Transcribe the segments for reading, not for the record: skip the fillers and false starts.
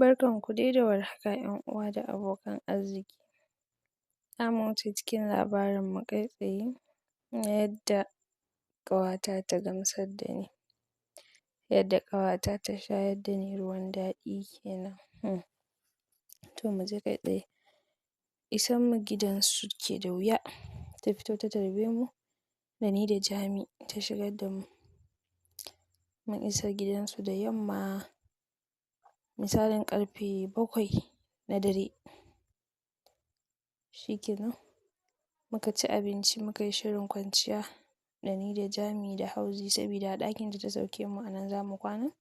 Barkanku dai da warhaka 'yan uwa da abokan arziki. Za mu wuce cikin labarinmu kai tsaye na yadda ƙawata ta gamsar da ni, yadda ƙawata ta shayar da ni ruwan daɗi kenan. To mu je kai tsaye. Isan mu gidansu ke da wuya, ta fito ta tarbe mu da ni da Jami ta shigar da mu. Mun isa gidansu da yamma misalin ƙarfe 7 na dare. Shikenan muka ci abinci muka yi shirin kwanciya da ni da Jami da Hauzi sabida a ɗakinta ta sauke mu a nan za mu kwana.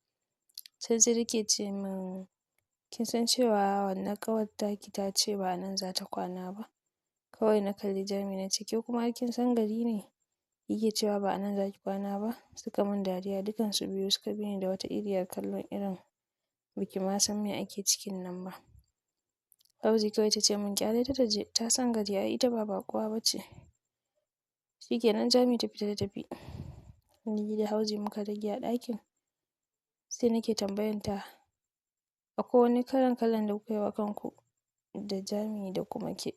Sai take ce min, kin san cewa wannan ƙawar taki ta ce ba a nan za ta kwana ba. Kawai na kalli Jami na ce, ke kuma har kin san gari ne yake cewa ba a nan za ki kwana ba? Suka mun dariya dukansu biyu suka bi ni da wata iriyar kallon irin ba ki ma san me ake cikin nan ba. Hauzi kawai ta ce min ƙyale ta je ta san gari ai ita ba baƙuwa ba ce. Shikenan Jami ta fita ta tafi. Ni da Hauzi muka rage a ɗakin. Sai nake tambayanta, akwai wani kalan da kuka yi wa kanku da Jami da kuma ke?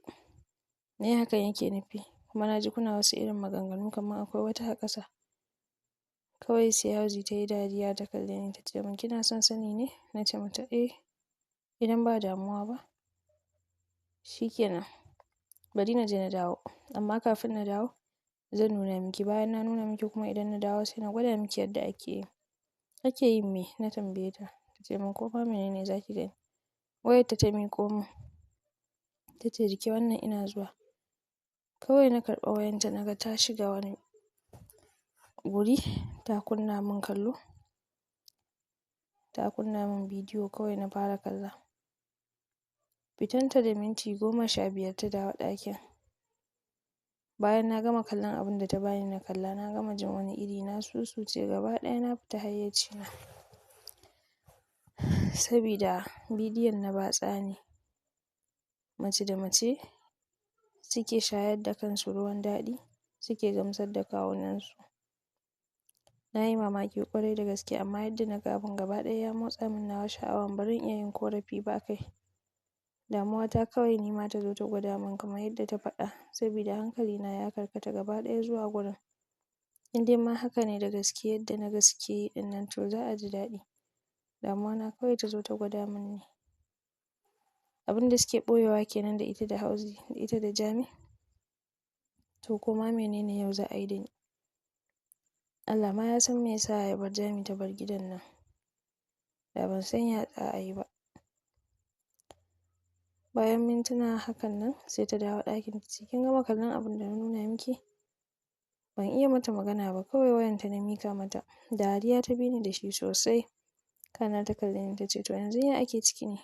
Me hakan yake nufi? Kuma na ji kuna wasu irin maganganu kamar akwai wata a ƙasa. Kawai sai Hauzi ta yi dariya ta kalle ni ta ce min, kina son sani ne? Na ce mata, eh, idan ba damuwa ba. Shikenan bari na je na dawo. Amma kafin na dawo zan nuna miki. Bayan na nuna miki kuma idan na dawo sai na gwada miki yadda ake yi. Ake yin me? Na tambaye ta. Ta ce min ko ma menene za ki gani. Wayarta ta miƙo min. Ta ce riƙe wannan ina zuwa. Kawai na karɓa wayanta na ga ta shiga wani guri ta kunna min kallo. Ta kunna min bidiyo kawai na fara kalla. Fitanta da minti 15 ta dawo ɗakin. Bayan na gama kallon abin da ta bani na kalla na gama jin wani iri na susuce gaba ɗaya na fita hayyacina. Sabida bidiyon na batsa ne. Mace da mace suke shayar da kansu ruwan daɗi suke gamsar da kawunansu. Na yi mamaki ƙwarai da gaske amma yadda na ga abin gaba ɗaya ya motsa min nawa sha'awan ba zan iya yin ƙorafi ba a kai. Damuwata kawai ni ma ta zo ta gwada min kamar yadda ta faɗa sabida hankalina ya karkata gaba ɗaya zuwa gurin. In dai ma haka ne da gaske yadda na ga suke yi ɗin nan to za a ji daɗi. Damuwana kawai ta zo ta gwada min ne. Abin da suke ɓoyewa kenan da ita da Hauzi da ita da Jami. To koma menene yau za a yi da ni. Allah ma ya san me yasa ya bar Jami ta bar gidan nan. Da ban san ya za a yi ba. Bayan mintuna hakan nan sai ta dawo ɗakin ta ce, kin gama kallon abin da na nuna miki? Ban iya mata magana ba kawai wayanta na miƙa mata. Dariya ta bi ni da shi sosai. Kana ta kalle ni ta ce to yanzu ya ake ciki ne?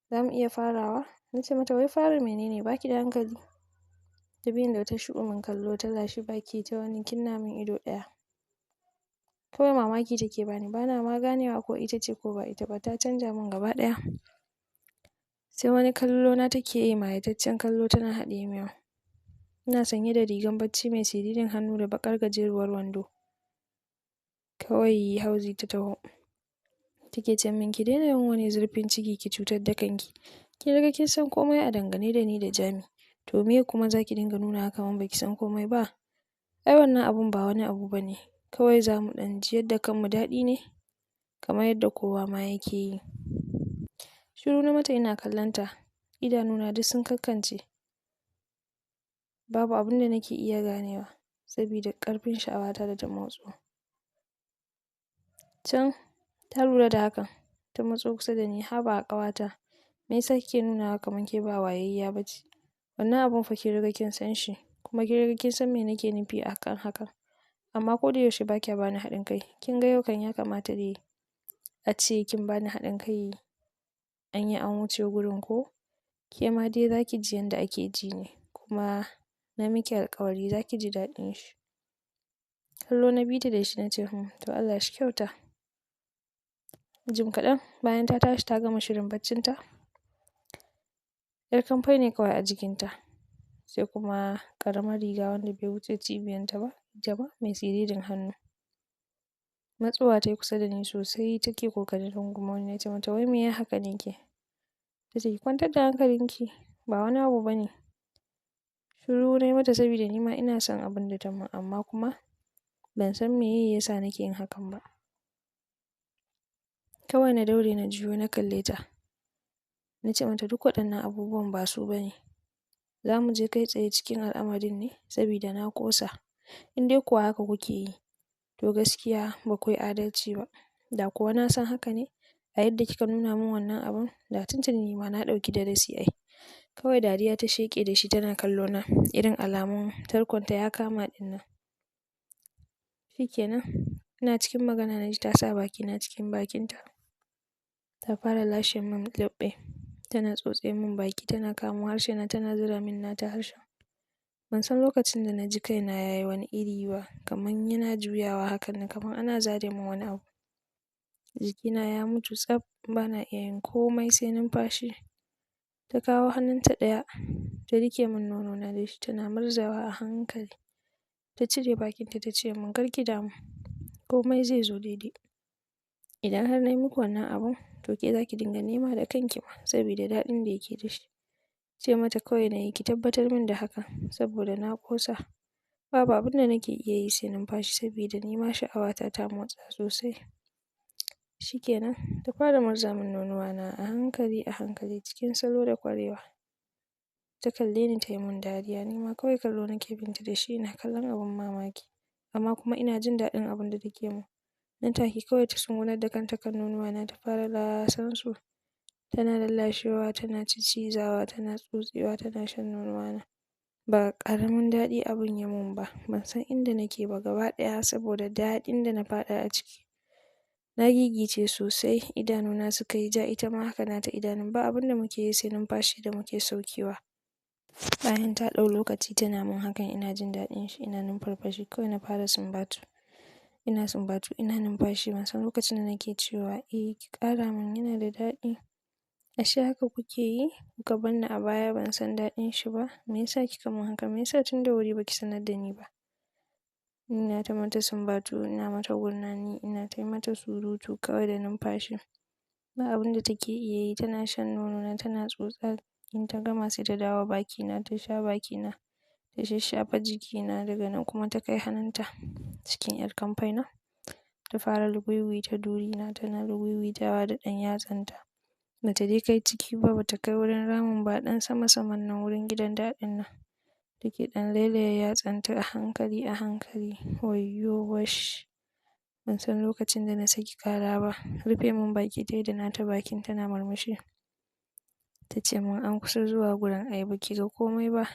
Za mu iya farawa? Na ce mata wai fara menene ba ki da hankali? Ta bi ni da wata shu'umin kallo ta lashe baki ta wani kinna min ido ɗaya. Kawai mamaki take bani. Bana ma ganewa ko ita ce ko ba ita ba ta canja min gaba ɗaya. Sai wani kallo na take yi mayataccen kallo tana haɗiye miyau. Ina sanye da rigan bacci mai siririn hannu da baƙar gajeruwar wando. Kawai Hauzi ta taho. Take ce min ki daina yin wani zurfin ciki ki cutar da kanki. Ki riga kin san komai a dangane da ni da Jami. To me kuma za ki dinga nuna kamar ba ki san komai ba? Ai wannan abun ba wani abu ba ne. Kawai za mu ɗan ji yadda kanmu daɗi ne kamar yadda kowa ma yake yi. Shiru na mata ina kallonta. Idanuna duk sun kakkance. Babu abin da nake iya ganewa sabida ƙarfin sha'awata da ta motso. Can ta lura da hakan ta matso kusa da ni. Haba ƙawata me yasa kike nunawa kamar ke ba wayayya ba ce? Wannan abun fa kin riga kin san shi kuma kin riga kin san me nake nufi a kan hakan. Amma ko da yaushe ba kya bani haɗin kai. Kin ga yau kan ya kamata dai a ce kin bani haɗin kai an yi an wuce gurin ko? Ke ma dai za ki ji yanda ake ji ne kuma na miki alƙawari za ki ji daɗin shi. Kallo na bi ta da shi na ce to Allah shi kyauta. Jim kaɗan bayan ta tashi ta gama shirin baccinta. Yar kamfai ne kawai a jikinta. Sai kuma ƙaramar riga wanda bai wuce cibiyanta ba, ita ma mai siririn hannu. Matsowa ta yi kusa da ni sosai take ƙoƙarin rungumo ni. Na ce mata, wai me ya haka ne ke? Ta ce, ki kwantar da hankalinki, ba wani abu ba ne. Shiru na yi mata saboda ni ma ina son abin da ta mun, amma kuma ban san meye ya sa nake yin hakan ba. Kawai na daure na juyo na kalle ta. Na ce mata duk waɗannan abubuwan ba su ba ne. Za mu je kai tsaye cikin al'amarin ne saboda na ƙosa. In dai kuwa haka kuke yi, to gaskiya ba ku yi adalci ba. Da kuwa na san haka ne, a yadda kika nuna min wannan abun, da tuntuni ni ma na ɗauki darasi ai. Kawai dariya ta sheƙe da shi tana kallo na, irin alamun tarkonta ya kama ɗin nan. Shikenan, ina cikin magana na ji ta sa bakina cikin bakinta. Ta fara lashe min leɓɓe, tana tsotse min baki, tana kamo harshena tana zura min nata harshen. Ban san lokacin da na ji kaina ya yi wani iri ba, kamar yana juyawa hakan nan, kamar ana zare min wani abu. Jikina ya mutu tsab, ba na iya yin komai sai numfashi. Ta kawo hannunta ɗaya, ta riƙe min nonona da shi tana murzawa a hankali. Ta cire bakinta ta ce min, kar ki damu, komai zai zo daidai. Idan har na yi muku wannan abun, to ke za ki dinga nema da kanki ma, saboda daɗin da yake da shi. Ce mata kawai na yi, ki tabbatar min da hakan, saboda na ƙosa. Babu abin da nake iya yi sai numfashi saboda ni ma sha'awata ta motsa sosai. Shikenan, ta fara murza min nonuwana a hankali a hankali cikin salo da ƙwarewa. Ta kalle ni ta yi min dariya, ni ma kawai kallo nake binta da shi ina kallon abin mamaki. Amma kuma ina jin daɗin abin da take min. Nan take kawai ta sungunar da kanta kan nonuwana ta fara lasansu. Tana lallashewa, tana ciccizawa, tana tsotsewa, tana shan nonuwana. Ba ƙaramin daɗi abin ya mun ba. Ban san inda nake ba gaba ɗaya saboda daɗin da na faɗa a ciki. Na gigice sosai, idanuna suka yi ja, ita ma haka nata idanun. Ba abin da muke yi sai numfashi da muke saukewa. Bayan ta ɗau lokaci tana min hakan ina jin daɗin shi, ina numfarfashi kawai na fara sumbatu. Ina sumbatu, ina numfashi, ban san lokacin da nake cewa, ki ƙara min yana da daɗi. Ashe haka kuke yi? Kuka bar ni a baya ban san daɗin shi ba? Me yasa kika mun haka? Me yasa tun da wuri ba ki sanar da ni ba? Ina ta mata sumbatu, ina mata gurnani, ina ta mata surutu kawai da numfashi. Ba abin da take iya yi, tana shan nonona, tana tsotsa. In ta gama sai ta dawo bakina, ta sha bakina, ta shashshafa jikina, daga nan kuma ta kai hannunta cikin 'yar kamfaina. Ta fara luguiwuita durina, tana luguiwuitawa da ɗan yatsanta. Bata dai kai ciki ba, bata kai wurin ramin ba, ɗan sama-saman nan wurin gidan daɗin nan. Take ɗan lailaye yatsanta a hankali a hankali. Wayyo wash! Ban san lokacin da na saki ƙara ba. Rufe min baki tayi da nata bakin tana murmushi. Ta ce min an kusa zuwa gurin ai ba ki ga komai ba.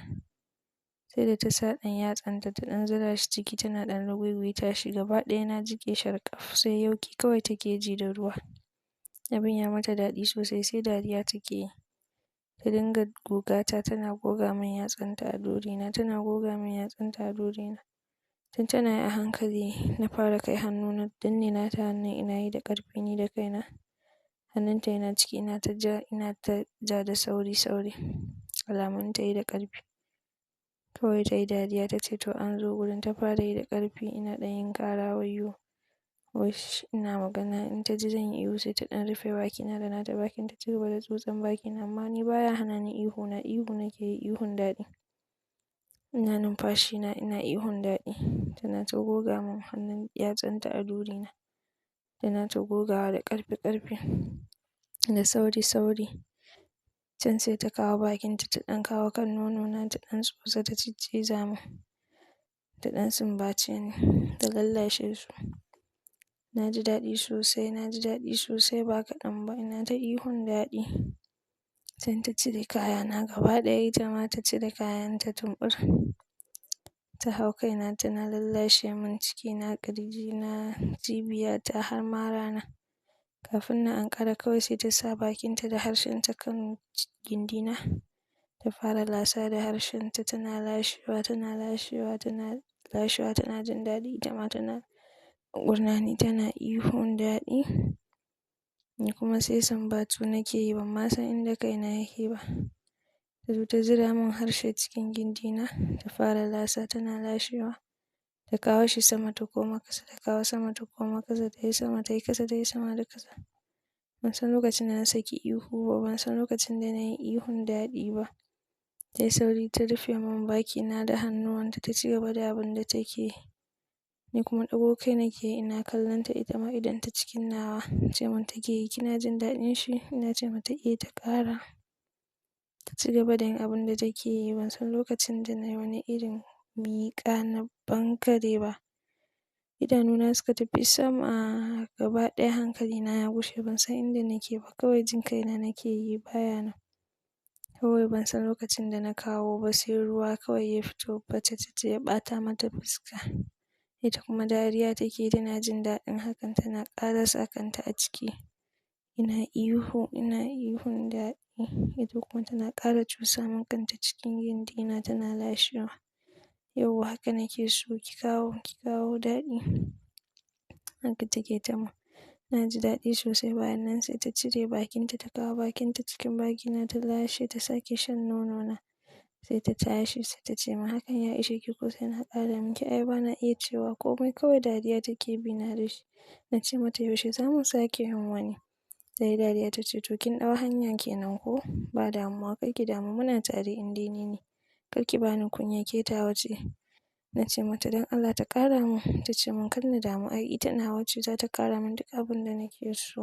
Sai da ta sa ɗan yatsanta ta ɗan zura shi ciki tana ɗan luguiwuita shi, gaba ɗaya na jiƙe sharƙaf sai yauƙi kawai take ji da ruwa. Abin ya mata daɗi sosai sai dariya take yi. Ta dinga gogata tana goga min yatsanta a durina, tana goga min yatsanta a durina. Tun tana yi a hankali na fara kai hannu na danne nata hannun ina yi da ƙarfi ni da kaina. Hannunta yana ciki ina ta ja da sauri-sauri. Alamun ta yi da ƙarfi. Kawai ta yi dariya ta ce to an zo gurin, ta fara yi da ƙarfi ina ɗan yin ƙara wayyo. Wash! Ina magana in ta ji zan yi ihu sai ta ɗan rufe bakina da nata bakin ta cigaba da tsotson bakina, amma ni baya hana ni ihu na, ihu nake yi, ihun daɗi. Ina numfashina ina ihun daɗi. Tana ta goga min hannun yatsanta a durina. Tana ta gogawa da ƙarfi-ƙarfi, da sauri-sauri. Can sai ta kawo bakinta ta ɗan kawo kan nonona ta ɗan tsotsa ta cicciza min. Ta ɗan sumbace ni, ta lallashe su. Na ji daɗi sosai, na ji daɗi sosai ba kaɗan ba, ina ta ihun daɗi. Can ta cire kayana gaba ɗaya, ita ma ta cire kayanta tumbur. Ta hau kaina tana lallashe min cikina, ƙirjina, cibiyata har marana. Kafin na ankara kawai sai ta sa bakinta da harshenta kan gindina. Ta fara lasa da harshenta tana lashewa, tana lashewa, tana lashewa, tana jin daɗi. Ita ma tana gurnani tana ihun daɗi. Ni kuma sai sumbatu nake yi, ban ma san inda kaina yake ba. Ta zo ta zura min harshe cikin gindina, ta fara lasa tana lashewa. ta kawo shi sama ta koma ƙasa, ta kawo sama ta koma ƙasa, ta yi sama ta yi ƙasa, ta yi sama da ƙasa. Ban san lokacin da na saki ihu ba, ban san lokacin da na yi ihun daɗi ba. Ta yi sauri ta rufe min bakina da hannuwanta ta ci gaba da abin da take yi. Ni kuma ɗago kai nake yi ina kallon ta, ita ma idonta cikin nawa. Ce min take yi, "Kina jin daɗin shi?" Ina ce mata, "Eh," ta ƙara. Ta ci gaba da yin abin da take yi. Ban san lokacin da na yi wani irin miƙa na bankare ba. Idanuna suka tafi sama, gaba ɗaya hankalina ya gushe. Ban san inda nake ba, kawai jin kaina nake yi baya nan. Kawai ban san lokacin da na kawo ba sai ruwa kawai ya fito fatatace ya ɓata mata fuska. Ita kuma dariya take yi, tana jin daɗin hakan, tana ƙara sa kanta a ciki. Ina ihu, ina ihun daɗi. Ita kuma tana ƙara cusa min kanta cikin gindina tana lashewa. Yauwa haka nake so, ki kawo daɗi. Haka take ta mun. Na ji daɗi sosai. Bayan nan sai ta cire bakinta ta kawo bakinta cikin bakina ta lashe ta sake shan nonona. Sai ta tashi sai ta ce min, "Hakan ya ishe ki ko sai na ƙara miki?" Ai ba na iya cewa komai, kawai dariya take bi na da shi. Na ce mata, "Yaushe za mu sake yin wani?" Ta yi dariya ta ce, "To kin ɗau hanya kenan ko? Ba damuwa, kar ki damu, muna tare in dai ni ne. Kar ki bani kunya, ke tawa ce." Na ce mata, "Don Allah ta ƙara min." Ta ce min, "Kar na damu, ai ita nawa ce, za ta ƙara min duk abin da nake so."